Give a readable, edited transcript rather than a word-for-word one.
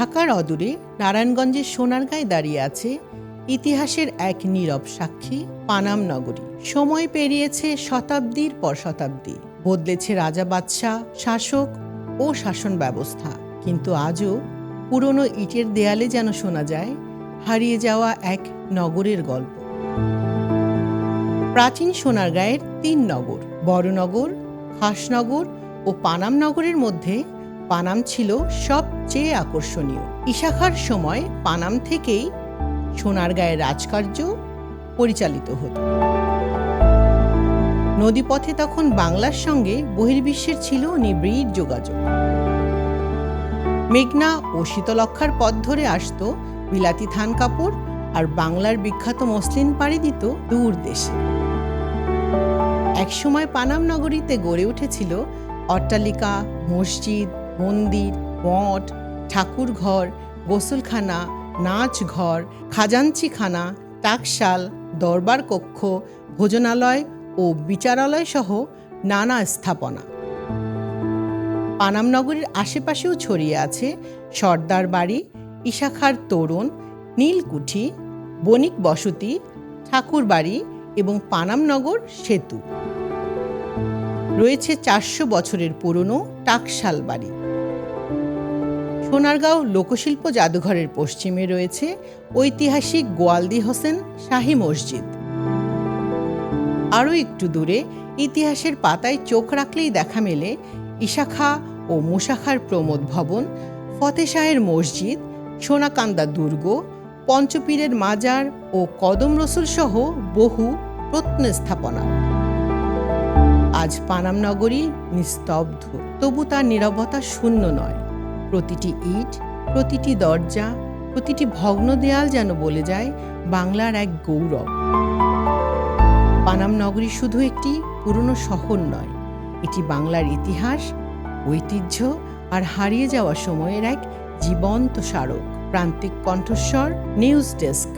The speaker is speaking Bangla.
ঢাকার অদূরে নারায়ণগঞ্জের সোনারগাঁয়ে দাঁড়িয়ে আছে ইতিহাসের এক নীরব সাক্ষী পানাম নগরী। সময় পেরিয়েছে শতাব্দীর পর শতাব্দী, বদলেছে রাজা বাদশাহ, শাসক ও শাসন ব্যবস্থা, কিন্তু আজও পুরনো ইটের দেয়ালে যেন শোনা যায় হারিয়ে যাওয়া এক নগরের গল্প। প্রাচীন সোনারগাঁয়ের ৩ নগর, বড়নগর, খাসনগর ও পানাম নগরের মধ্যে পানাম ছিল সবচেয়ে আকর্ষণীয়। ইশাখার সময় পানাম থেকেই সোনারগাঁয়ের রাজকার্য পরিচালিত হতো। নদীপথে তখন বাংলার সঙ্গে বহির্বিশ্বের ছিল নিবিড় যোগাযোগ। মেঘনা ও শীতলক্ষার পথ ধরে আসত বিলাতি থান কাপড়, আর বাংলার বিখ্যাত মসলিন পাড়ি দিত দূর দেশে। একসময় পানাম নগরীতে গড়ে উঠেছিল অট্টালিকা, মসজিদ, মন্দির, মঠ, ঠাকুরঘর, গোসলখানা, নাচঘর, খাজাঞ্চিখানা, টাকশাল, দরবার কক্ষ, ভোজনালয় ও বিচারালয় সহ নানা স্থাপনা। পানাম নগরীর আশেপাশেও ছড়িয়ে আছে সর্দার বাড়ি, ইশাখার তোরণ, নীলকুঠি, বণিক বসতি, ঠাকুর বাড়ি এবং পানাম নগর সেতু। রয়েছে ৪০০ বছরের পুরনো টাকশাল বাড়ি। সোনারগাঁও লোকশিল্প জাদুঘরের পশ্চিমে রয়েছে ঐতিহাসিক গোয়ালদি হোসেন শাহী মসজিদ। আরও একটু দূরে ইতিহাসের পাতায় চোখ রাখলেই দেখা মেলে ইশাখা ও মুশাখার প্রমোদ ভবন, ফতে শাহের মসজিদ, সোনাকান্দা দুর্গ, পঞ্চপীরের মাজার ও কদম রসুল সহ বহু প্রত্নস্থাপনা। আজ পানাম নগরী নিস্তব্ধ, তবু তার নীরবতা শূন্য নয়। প্রতিটি ইট, প্রতিটি দরজা, প্রতিটি ভগ্ন দেয়াল যেন বলে যায় বাংলার এক গৌরব। পানাম নগরী শুধু একটি পুরনো শহর নয়, এটি বাংলার ইতিহাস, ঐতিহ্য আর হারিয়ে যাওয়া সময়ের এক জীবন্ত স্মারক। প্রান্তিক কণ্ঠস্বর, নিউজ ডেস্ক।